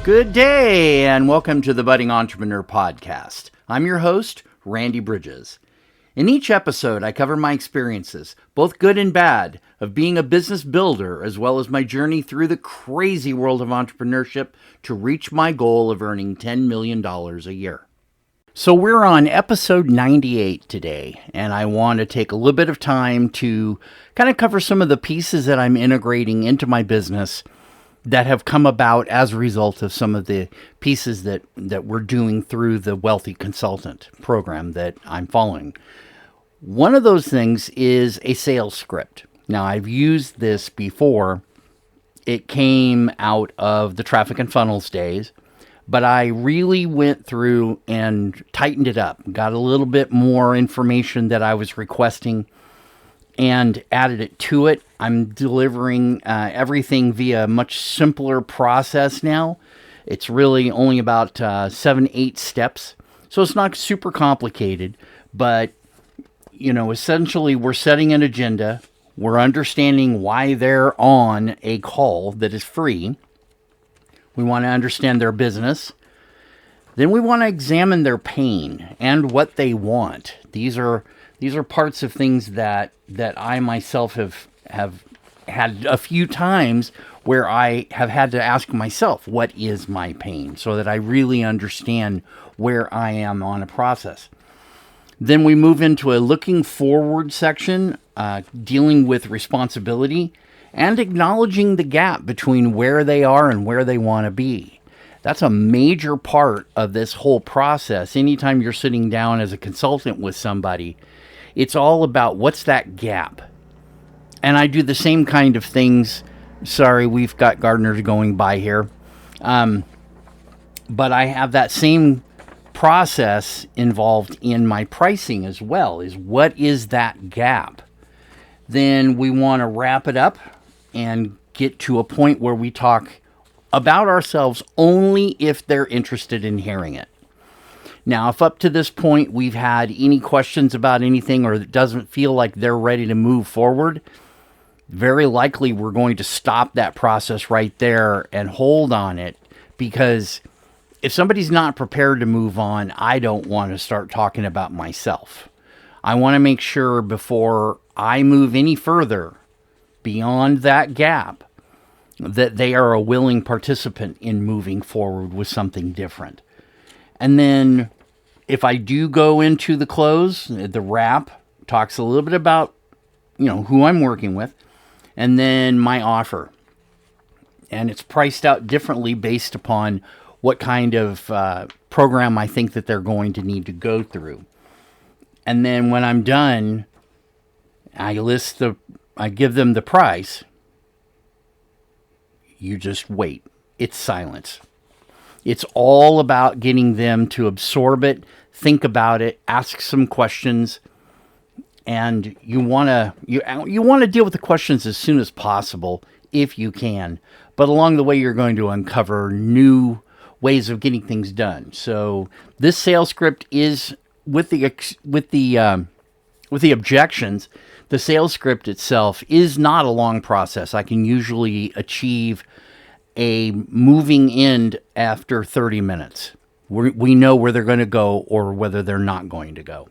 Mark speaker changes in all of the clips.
Speaker 1: Good day, and welcome to the Budding Entrepreneur Podcast. I'm your host, Randy Bridges. In each episode, I cover my experiences, both good and bad, of being a business builder, as well as my journey through the crazy world of entrepreneurship to reach my goal of earning $10 million a year. So we're on episode 98 today, and I want to take a little bit of time to kind of cover some of the pieces that I'm integrating into my business that have come about as a result of some of the pieces that we're doing through the Wealthy Consultant program that I'm following. One of those things is a sales script. Now, I've used this before. It came out of the traffic and funnels days, but I really went through and tightened it up, got a little bit more information that I was requesting, and added it to it. I'm delivering everything via a much simpler process now. It's really only about 7-8 steps. So it's not super complicated, but essentially we're setting an agenda. We're understanding why they're on a call that is free. We want to understand their business. Then we want to examine their pain and what they want. These are parts of things that I myself have had a few times where I have had to ask myself, what is my pain? So that I really understand where I am on a process. Then we move into a looking forward section, dealing with responsibility and acknowledging the gap between where they are and where they want to be. That's a major part of this whole process. Anytime you're sitting down as a consultant with somebody, it's all about what's that gap. And I do the same kind of things. Sorry, we've got gardeners going by here. But I have that same process involved in my pricing as well, is what is that gap? Then we want to wrap it up and get to a point where we talk about ourselves only if they're interested in hearing it. Now, if up to this point we've had any questions about anything or it doesn't feel like they're ready to move forward, very likely we're going to stop that process right there and hold on it, because if somebody's not prepared to move on, I don't want to start talking about myself. I want to make sure before I move any further beyond that gap that they are a willing participant in moving forward with something different. And then if I do go into the close, the wrap talks a little bit about, who I'm working with, and then my offer. And it's priced out differently based upon what kind of program I think that they're going to need to go through. And then when I'm done, I give them the price. You just wait. It's silence. It's all about getting them to absorb it, think about it, ask some questions, and you want to deal with the questions as soon as possible if you can. But along the way, you're going to uncover new ways of getting things done. So this sales script is with the objections. The sales script itself is not a long process. I can usually achieve a moving end after 30 minutes. We know where they're going to go or whether they're not going to go.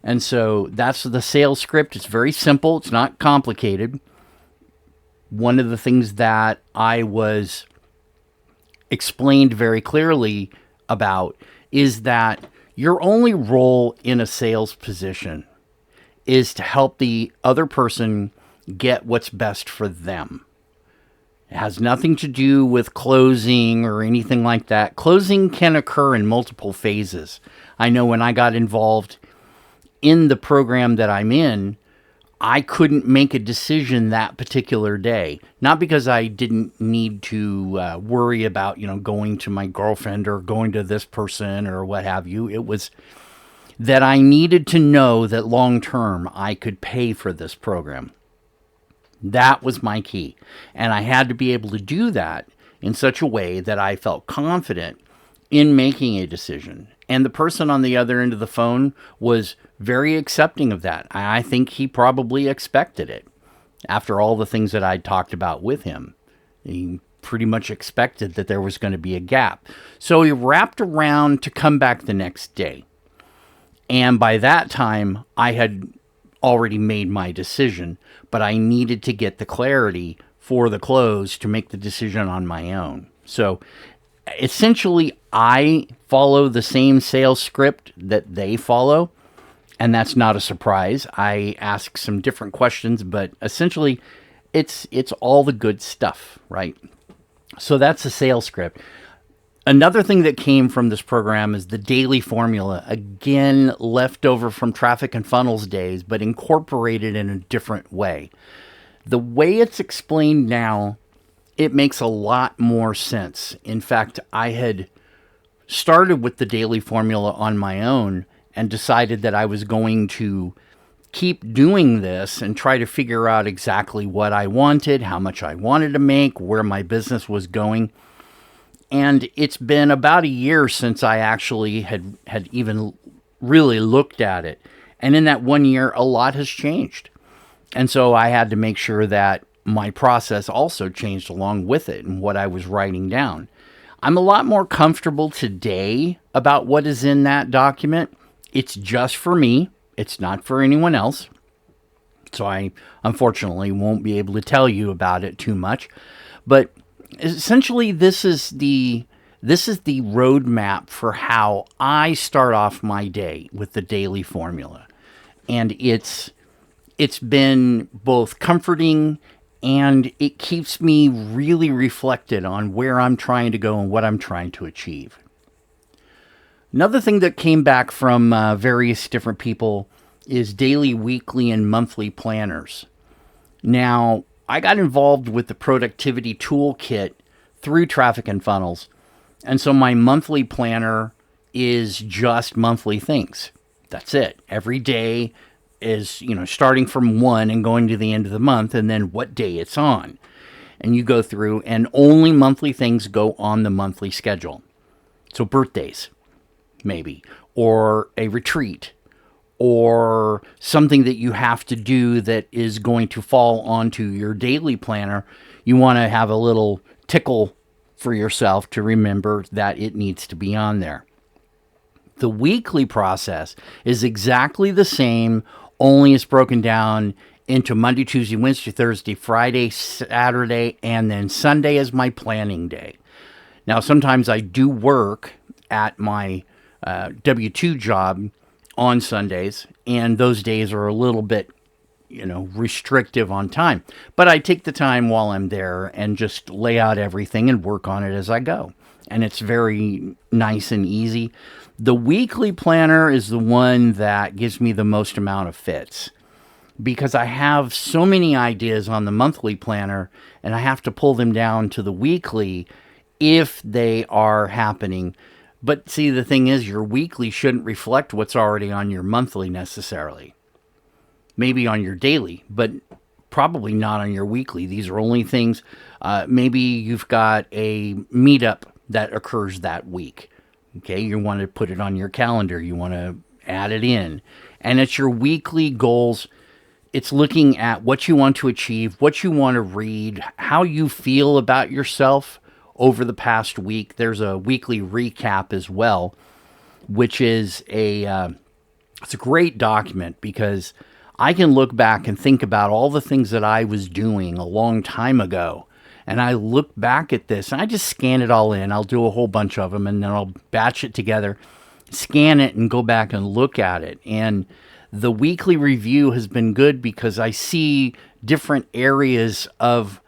Speaker 1: And so that's the sales script. It's very simple. It's not complicated. One of the things that I was explained very clearly about is that your only role in a sales position is to help the other person get what's best for them. It has nothing to do with closing or anything like that. Closing can occur in multiple phases. I know when I got involved in the program that I'm in, I couldn't make a decision that particular day. Not because I didn't need to worry about, going to my girlfriend or going to this person or what have you. It was that I needed to know that long term I could pay for this program. That was my key. And I had to be able to do that in such a way that I felt confident in making a decision. And the person on the other end of the phone was very accepting of that. I think he probably expected it after all the things that I talked about with him. He pretty much expected that there was going to be a gap. So he wrapped around to come back the next day. And by that time, I had already made my decision, but I needed to get the clarity for the close to make the decision on my own. So essentially, I follow the same sales script that they follow, and that's not a surprise. I ask some different questions, but essentially, it's all the good stuff, right? So that's the sales script. Another thing that came from this program is the daily formula, again, left over from traffic and funnels days, but incorporated in a different way. The way it's explained now, it makes a lot more sense. In fact, I had started with the daily formula on my own and decided that I was going to keep doing this and try to figure out exactly what I wanted, how much I wanted to make, where my business was going. And it's been about a year since I actually had even really looked at it. And in that 1 year, a lot has changed. And so I had to make sure that my process also changed along with it and what I was writing down. I'm a lot more comfortable today about what is in that document. It's just for me. It's not for anyone else. So I unfortunately won't be able to tell you about it too much. But essentially, this is the roadmap for how I start off my day with the daily formula. And it's been both comforting and it keeps me really reflected on where I'm trying to go and what I'm trying to achieve. Another thing that came back from various different people is daily, weekly, and monthly planners. Now, I got involved with the productivity toolkit through Traffic and Funnels. And so my monthly planner is just monthly things. That's it. Every day is, starting from 1 and going to the end of the month, and then what day it's on. And you go through, and only monthly things go on the monthly schedule. So birthdays, maybe, or a retreat, or something that you have to do that is going to fall onto your daily planner. You want to have a little tickle for yourself to remember that it needs to be on there. The weekly process is exactly the same, only it's broken down into Monday, Tuesday, Wednesday, Thursday, Friday, Saturday, and then Sunday is my planning day. Now, sometimes I do work at my W-2 job on Sundays, and those days are a little bit, restrictive on time. But I take the time while I'm there and just lay out everything and work on it as I go. And it's very nice and easy. The weekly planner is the one that gives me the most amount of fits because I have so many ideas on the monthly planner and I have to pull them down to the weekly if they are happening. But see, the thing is, your weekly shouldn't reflect what's already on your monthly necessarily. Maybe on your daily, but probably not on your weekly. These are only things, maybe you've got a meetup that occurs that week. Okay, you want to put it on your calendar. You want to add it in. And it's your weekly goals. It's looking at what you want to achieve, what you want to read, how you feel about yourself over the past week. There's a weekly recap as well, which is it's a great document because I can look back and think about all the things that I was doing a long time ago. And I look back at this and I just scan it all in. I'll do a whole bunch of them and then I'll batch it together, scan it and go back and look at it. And the weekly review has been good because I see different areas of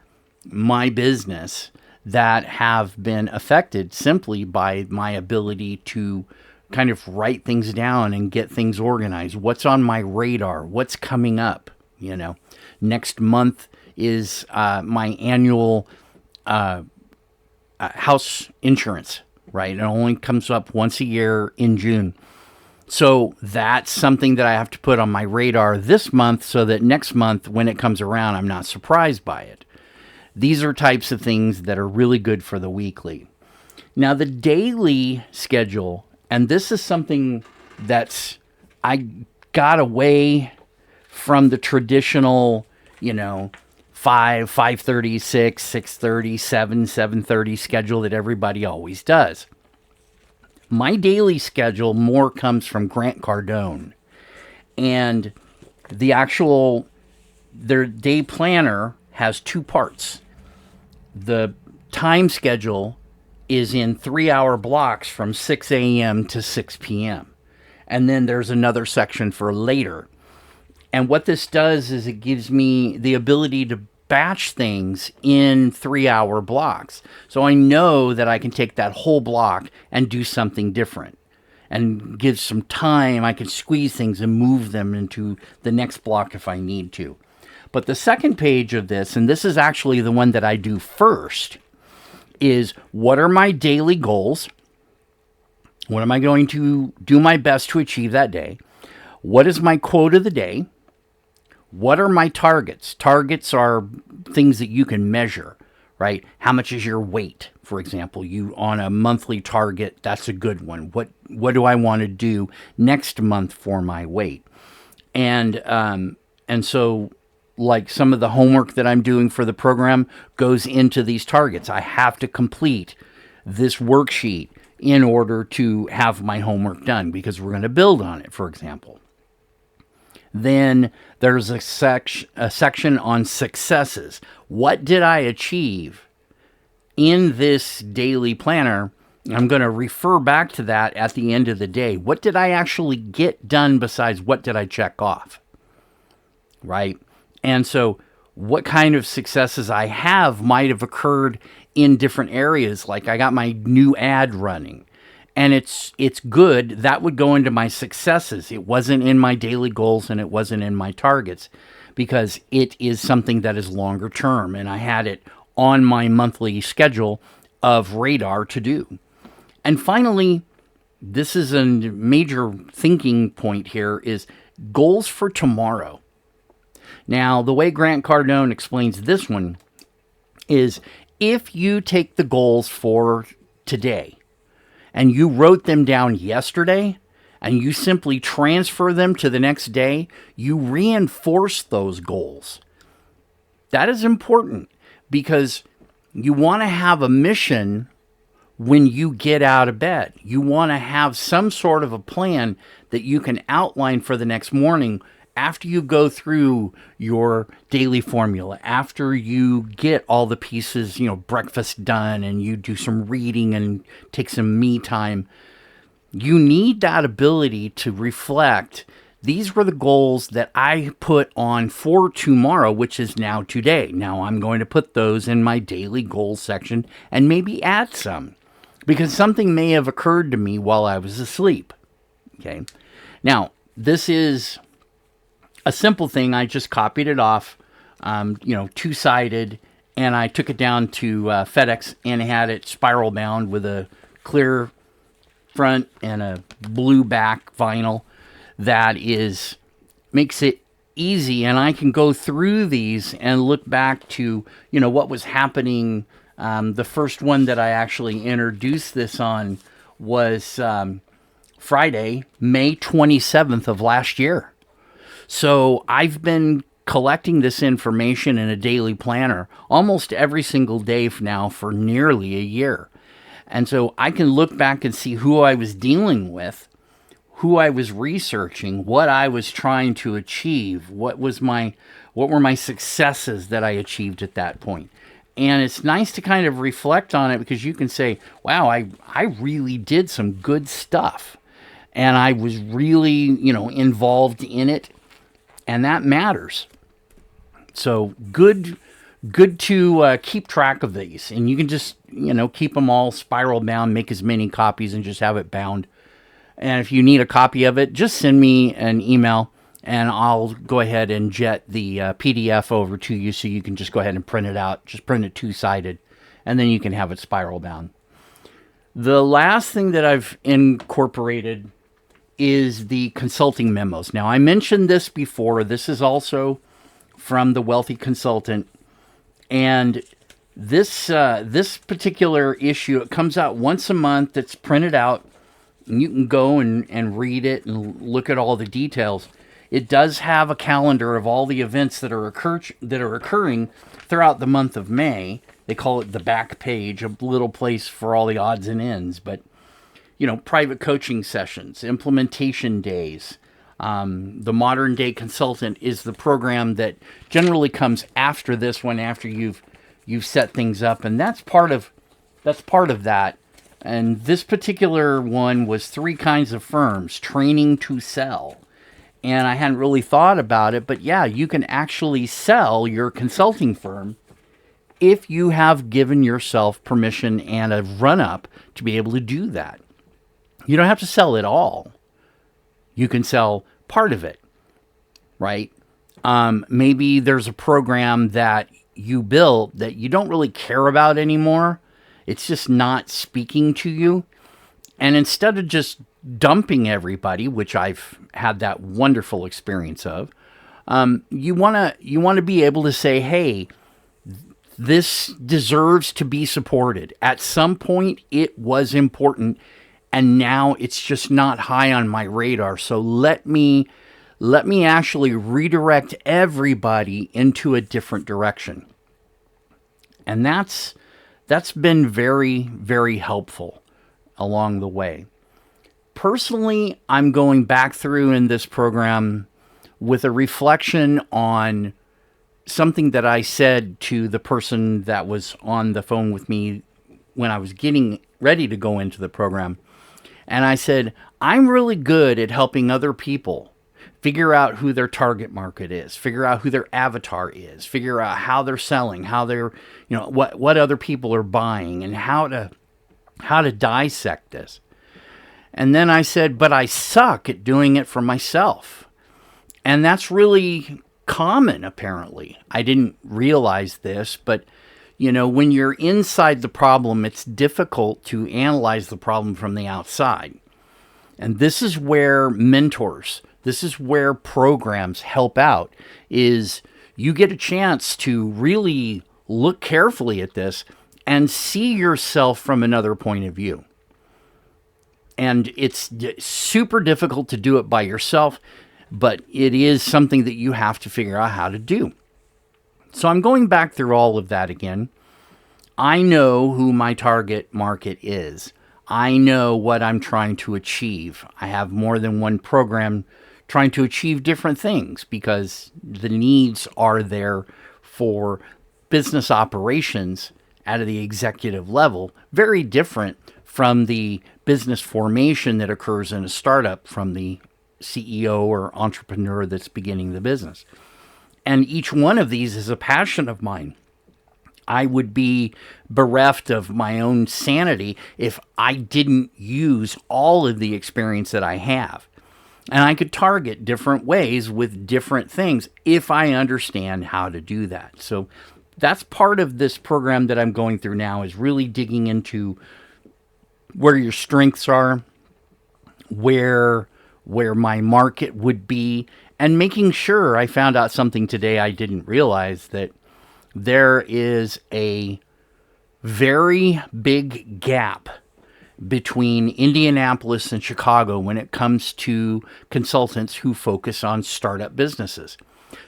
Speaker 1: my business that have been affected simply by my ability to kind of write things down and get things organized. What's on my radar? What's coming up? Next month is my annual house insurance, right? It only comes up once a year in June. So that's something that I have to put on my radar this month so that next month when it comes around, I'm not surprised by it. These are types of things that are really good for the weekly. Now, the daily schedule, and this is something I got away from the traditional, 5, 5:30, 6, 6:30, 7, 7:30 schedule that everybody always does. My daily schedule more comes from Grant Cardone. And their day planner has two parts. The time schedule is in 3-hour blocks from 6 a.m. to 6 p.m. And then there's another section for later. And what this does is it gives me the ability to batch things in 3-hour blocks. So I know that I can take that whole block and do something different. And give some time, I can squeeze things and move them into the next block if I need to. But the second page of this, and this is actually the one that I do first, is what are my daily goals? What am I going to do my best to achieve that day? What is my quote of the day? What are my targets? Targets are things that you can measure, right? How much is your weight? For example, you on a monthly target, that's a good one. What do I want to do next month for my weight? And so like some of the homework that I'm doing for the program goes into these targets. I have to complete this worksheet in order to have my homework done because we're going to build on it, for example. Then there's a section on successes. What did I achieve in this daily planner? I'm going to refer back to that at the end of the day. What did I actually get done besides what did I check off? Right? And so what kind of successes I have might have occurred in different areas. Like I got my new ad running. And it's good. That would go into my successes. It wasn't in my daily goals and it wasn't in my targets because it is something that is longer term. And I had it on my monthly schedule of radar to do. And finally, this is a major thinking point here is goals for tomorrow. Now, the way Grant Cardone explains this one is if you take the goals for today, and you wrote them down yesterday, and you simply transfer them to the next day, you reinforce those goals. That is important because you want to have a mission when you get out of bed. You want to have some sort of a plan that you can outline for the next morning after you go through your daily formula, after you get all the pieces, breakfast done and you do some reading and take some me time. You need that ability to reflect. These were the goals that I put on for tomorrow, which is now today. Now I'm going to put those in my daily goals section and maybe add some because something may have occurred to me while I was asleep. Okay. Now, this is a simple thing. I just copied it off, two-sided, and I took it down to FedEx and had it spiral bound with a clear front and a blue back vinyl that makes it easy. And I can go through these and look back to, what was happening. The first one that I actually introduced this on was Friday, May 27th of last year. So I've been collecting this information in a daily planner almost every single day now for nearly a year. And so I can look back and see who I was dealing with, who I was researching, what I was trying to achieve, what were my successes that I achieved at that point. And it's nice to kind of reflect on it because you can say, wow, I really did some good stuff. And I was really, involved in it. And that matters. So good to keep track of these. And you can just, keep them all spiral bound, make as many copies and just have it bound. And if you need a copy of it, just send me an email and I'll go ahead and jet the PDF over to you so you can just go ahead and print it out. Just print it two-sided and then you can have it spiral bound. The last thing that I've incorporated is the consulting memos. Now, I mentioned this before. This is also from the Wealthy Consultant. And this particular issue, it comes out once a month. It's printed out. And you can go and read it and look at all the details. it does have a calendar of all the events that are occurring throughout the month of May. They call it the back page, a little place for all the odds and ends. But private coaching sessions, implementation days. The Modern Day Consultant is the program that generally comes after this one, after you've set things up, and that's part of that. And this particular one was 3 kinds of firms training to sell. And I hadn't really thought about it, but yeah, you can actually sell your consulting firm if you have given yourself permission and a run-up to be able to do that. You don't have to sell it all. You can sell part of it, right? Maybe there's a program that you built that you don't really care about anymore. It's just not speaking to you. And instead of just dumping everybody, which I've had that wonderful experience of, you want to be able to say, hey, this deserves to be supported. At some point, it was important, and now it's just not high on my radar. So let me actually redirect everybody into a different direction. And that's been very, very helpful along the way. Personally, I'm going back through in this program with a reflection on something that I said to the person that was on the phone with me when I was getting ready to go into the program. And I said, I'm really good at helping other people figure out who their target market is, figure out who their avatar is, figure out how they're selling, how they're, what other people are buying, and how to dissect this. And then I said, but I suck at doing it for myself. And that's really common, apparently. I didn't realize this, but when you're inside the problem, it's difficult to analyze the problem from the outside. And this is where mentors, this is where programs help out, is you get a chance to really look carefully at this and see yourself from another point of view. And it's super difficult to do it by yourself, but it is something that you have to figure out how to do. So I'm going back through all of that again. I know who my target market is. I know what I'm trying to achieve. I have more than one program trying to achieve different things because the needs are there for business operations at the executive level, very different from the business formation that occurs in a startup from the CEO or entrepreneur that's beginning the business. And each one of these is a passion of mine. I would be bereft of my own sanity if I didn't use all of the experience that I have. And I could target different ways with different things if I understand how to do that. So that's part of this program that I'm going through now, is really digging into where your strengths are, where my market would be, and making sure. I found out something today I didn't realize, that there is a very big gap between Indianapolis and Chicago when it comes to consultants who focus on startup businesses.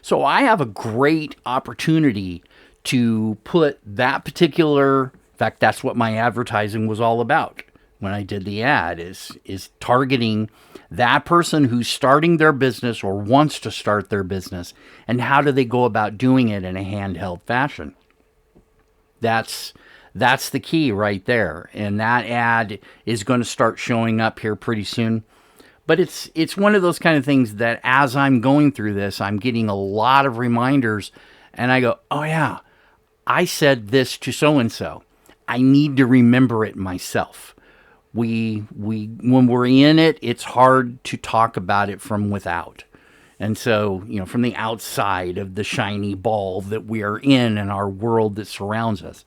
Speaker 1: So I have a great opportunity to put that particular, in fact, that's what my advertising was all about when I did the ad, is targeting that person who's starting their business or wants to start their business, and how do they go about doing it in a handheld fashion. That's the key right there. And that ad is going to start showing up here pretty soon. But it's one of those kind of things that as I'm going through this, I'm getting a lot of reminders, and I go, oh yeah, I said this to so-and-so. I need to remember it myself. We when we're in it, it's hard to talk about it from without. And so, from the outside of the shiny ball that we are in and our world that surrounds us.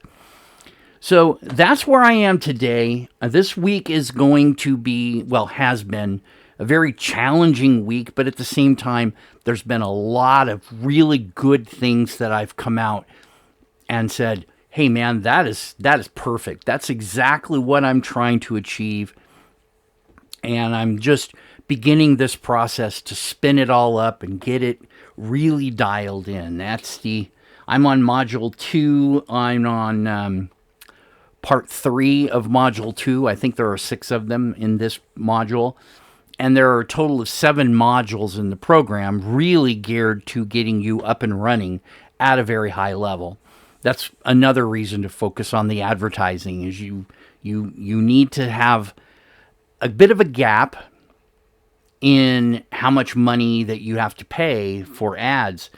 Speaker 1: So that's where I am today. This week is going to be, has been a very challenging week, but at the same time, there's been a lot of really good things that I've come out and said, hey man, that is perfect. That's exactly what I'm trying to achieve. And I'm just beginning this process to spin it all up and get it really dialed in. I'm on module 2. I'm on part 3 of module 2. I think there are 6 of them in this module. And there are a total of 7 modules in the program, really geared to getting you up and running at a very high level. That's another reason to focus on the advertising, is you need to have a bit of a gap in how much money that you have to pay for ads.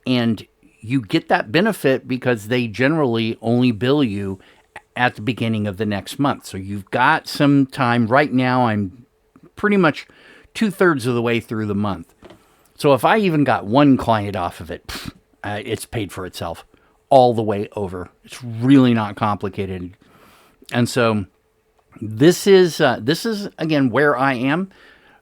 Speaker 1: And you get that benefit because they generally only bill you at the beginning of the next month. So you've got some time. Right now, I'm pretty much 2/3 of the way through the month. So if I even got one client off of it, it's paid for itself all the way over. It's really not complicated. And so this is again where I am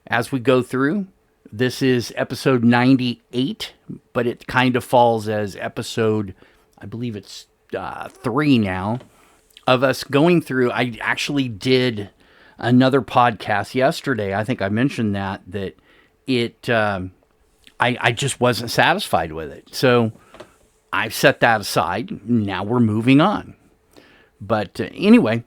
Speaker 1: as we go through. This is episode 98, but it kind of falls as episode, I believe it's 3 now, of us going through. I actually did another podcast yesterday. I think I mentioned that it I just wasn't satisfied with it. So I've set that aside. Now we're moving on. But anyway,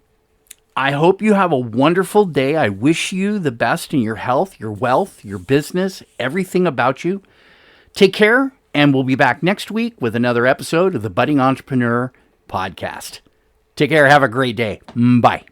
Speaker 1: I hope you have a wonderful day. I wish you the best in your health, your wealth, your business, everything about you. Take care, and we'll be back next week with another episode of the Budding Entrepreneur Podcast. Take care. Have a great day. Bye.